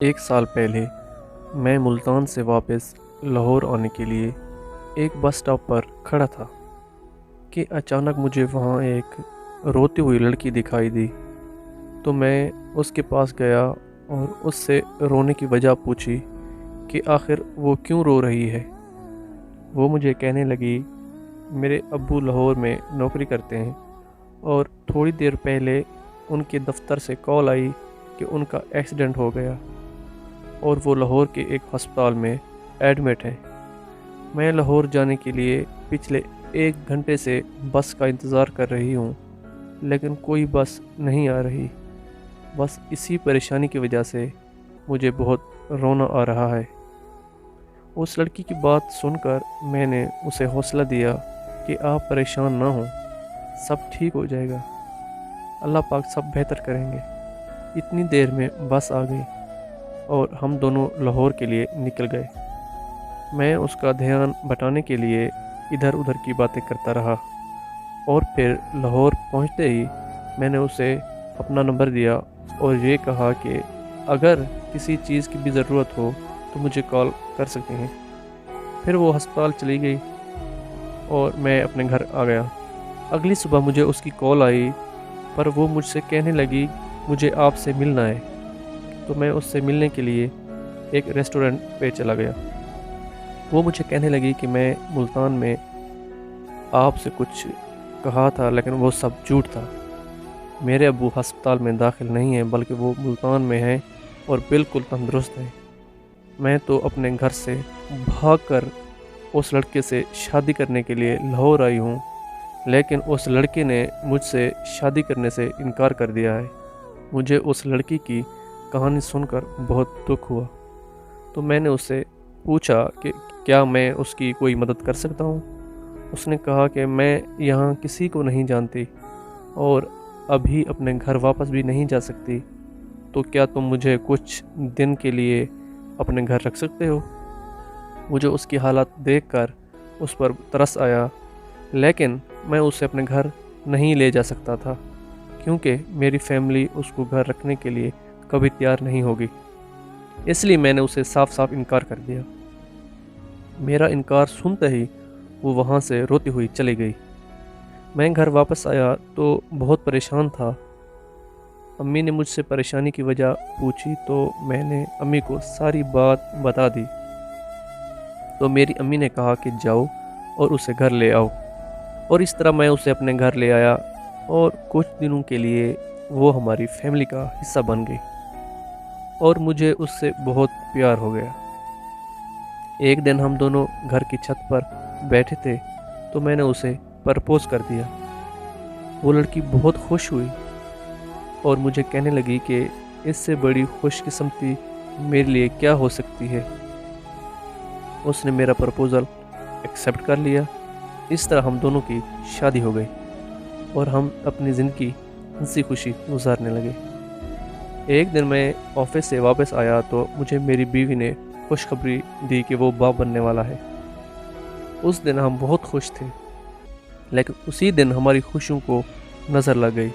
एक साल पहले मैं मुल्तान से वापस लाहौर आने के लिए एक बस स्टॉप पर खड़ा था कि अचानक मुझे वहाँ एक रोती हुई लड़की दिखाई दी। तो मैं उसके पास गया और उससे रोने की वजह पूछी कि आखिर वो क्यों रो रही है। वो मुझे कहने लगी, मेरे अब्बू लाहौर में नौकरी करते हैं और थोड़ी देर पहले उनके दफ्तर से कॉल आई कि उनका एक्सीडेंट हो गया और वो लाहौर के एक अस्पताल में एडमिट है। मैं लाहौर जाने के लिए पिछले 1 घंटे से बस का इंतज़ार कर रही हूँ, लेकिन कोई बस नहीं आ रही। बस इसी परेशानी की वजह से मुझे बहुत रोना आ रहा है। उस लड़की की बात सुनकर मैंने उसे हौसला दिया कि आप परेशान ना हों, सब ठीक हो जाएगा, अल्लाह पाक सब बेहतर करेंगे। इतनी देर में बस आ गई और हम दोनों लाहौर के लिए निकल गए। मैं उसका ध्यान बटाने के लिए इधर उधर की बातें करता रहा और फिर लाहौर पहुंचते ही मैंने उसे अपना नंबर दिया और ये कहा कि अगर किसी चीज़ की भी ज़रूरत हो तो मुझे कॉल कर सकते हैं। फिर वो अस्पताल चली गई और मैं अपने घर आ गया। अगली सुबह मुझे उसकी कॉल आई, पर वो मुझसे कहने लगी मुझे आपसे मिलना है। तो मैं उससे मिलने के लिए एक रेस्टोरेंट पे चला गया। वो मुझे कहने लगी कि मैं मुल्तान में आपसे कुछ कहा था, लेकिन वो सब झूठ था। मेरे अब्बू अस्पताल में दाखिल नहीं हैं, बल्कि वो मुल्तान में हैं और बिल्कुल तंदुरुस्त हैं। मैं तो अपने घर से भागकर उस लड़के से शादी करने के लिए लाहौर आई हूँ, लेकिन उस लड़के ने मुझसे शादी करने से इनकार कर दिया है। मुझे उस लड़की की कहानी सुनकर बहुत दुख हुआ। तो मैंने उससे पूछा कि क्या मैं उसकी कोई मदद कर सकता हूँ। उसने कहा कि मैं यहाँ किसी को नहीं जानती और अभी अपने घर वापस भी नहीं जा सकती, तो क्या तुम मुझे कुछ दिन के लिए अपने घर रख सकते हो। मुझे उसकी हालत देखकर उस पर तरस आया, लेकिन मैं उसे अपने घर नहीं ले जा सकता था क्योंकि मेरी फैमिली उसको घर रखने के लिए कभी तैयार नहीं होगी। इसलिए मैंने उसे साफ साफ इनकार कर दिया। मेरा इनकार सुनते ही वो वहाँ से रोती हुई चली गई। मैं घर वापस आया तो बहुत परेशान था। अम्मी ने मुझसे परेशानी की वजह पूछी तो मैंने अम्मी को सारी बात बता दी। तो मेरी अम्मी ने कहा कि जाओ और उसे घर ले आओ, और इस तरह मैं उसे अपने घर ले आया और कुछ दिनों के लिए वो हमारी फैमिली का हिस्सा बन गई और मुझे उससे बहुत प्यार हो गया। एक दिन हम दोनों घर की छत पर बैठे थे तो मैंने उसे प्रपोज कर दिया। वो लड़की बहुत खुश हुई और मुझे कहने लगी कि इससे बड़ी खुशकिस्मती मेरे लिए क्या हो सकती है। उसने मेरा प्रपोज़ल एक्सेप्ट कर लिया। इस तरह हम दोनों की शादी हो गई और हम अपनी ज़िंदगी हंसी खुशी गुजारने लगे। एक दिन मैं ऑफिस से वापस आया तो मुझे मेरी बीवी ने खुशखबरी दी कि वो बाप बनने वाला है। उस दिन हम बहुत खुश थे, लेकिन उसी दिन हमारी खुशियों को नज़र लग गई।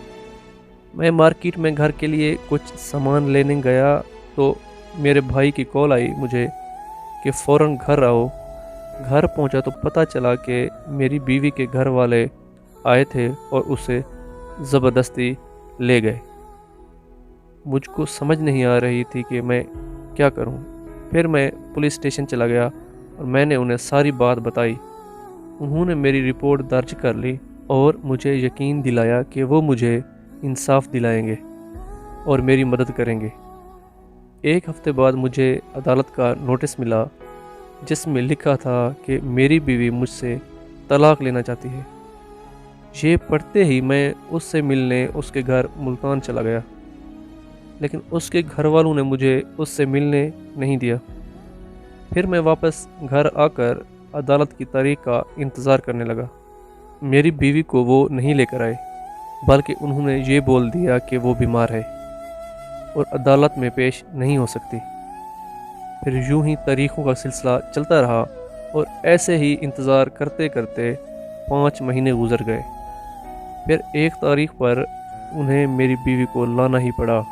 मैं मार्केट में घर के लिए कुछ सामान लेने गया तो मेरे भाई की कॉल आई मुझे कि फ़ौरन घर आओ। घर पहुंचा तो पता चला कि मेरी बीवी के घर वाले आए थे और उसे ज़बरदस्ती ले गए। मुझको समझ नहीं आ रही थी कि मैं क्या करूं। फिर मैं पुलिस स्टेशन चला गया और मैंने उन्हें सारी बात बताई। उन्होंने मेरी रिपोर्ट दर्ज कर ली और मुझे यकीन दिलाया कि वो मुझे इंसाफ दिलाएंगे और मेरी मदद करेंगे। एक हफ्ते बाद मुझे अदालत का नोटिस मिला जिसमें लिखा था कि मेरी बीवी मुझसे तलाक लेना चाहती है। ये पढ़ते ही मैं उससे मिलने उसके घर मुल्तान चला गया, लेकिन उसके घर वालों ने मुझे उससे मिलने नहीं दिया। फिर मैं वापस घर आकर अदालत की तारीख का इंतज़ार करने लगा। मेरी बीवी को वो नहीं लेकर आए, बल्कि उन्होंने ये बोल दिया कि वो बीमार है और अदालत में पेश नहीं हो सकती। फिर यूं ही तारीखों का सिलसिला चलता रहा और ऐसे ही इंतज़ार करते करते 5 महीने गुजर गए। फिर एक तारीख पर उन्हें मेरी बीवी को लाना ही पड़ा।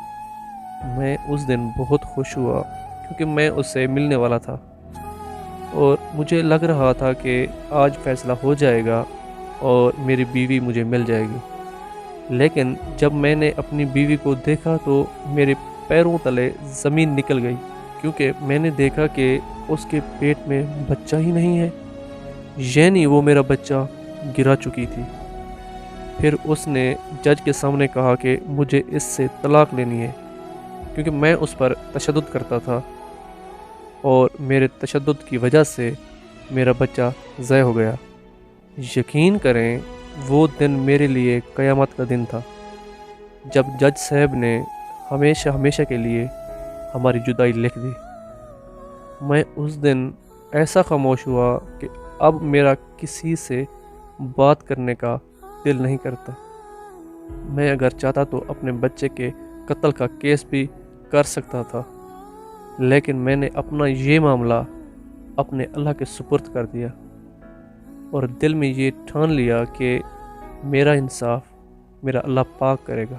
میں اس دن بہت خوش ہوا کیونکہ میں اس سے ملنے والا تھا اور مجھے لگ رہا تھا کہ آج فیصلہ ہو جائے گا اور میری بیوی مجھے مل جائے گی، لیکن جب میں نے اپنی بیوی کو دیکھا تو میرے پیروں تلے زمین نکل گئی، کیونکہ میں نے دیکھا کہ اس کے پیٹ میں بچہ ہی نہیں ہے، یعنی وہ میرا بچہ گرا چکی تھی۔ پھر اس نے جج کے سامنے کہا کہ مجھے اس سے طلاق لینی ہے کیونکہ میں اس پر تشدد کرتا تھا اور میرے تشدد کی وجہ سے میرا بچہ ضائع ہو گیا۔ یقین کریں وہ دن میرے لیے قیامت کا دن تھا جب جج صاحب نے ہمیشہ ہمیشہ کے لیے ہماری جدائی لکھ دی۔ میں اس دن ایسا خاموش ہوا کہ اب میرا کسی سے بات کرنے کا دل نہیں کرتا۔ میں اگر چاہتا تو اپنے بچے کے قتل کا کیس بھی کر سکتا تھا، لیکن میں نے اپنا یہ معاملہ اپنے اللہ کے سپرد کر دیا اور دل میں یہ ٹھان لیا کہ میرا انصاف میرا اللہ پاک کرے گا۔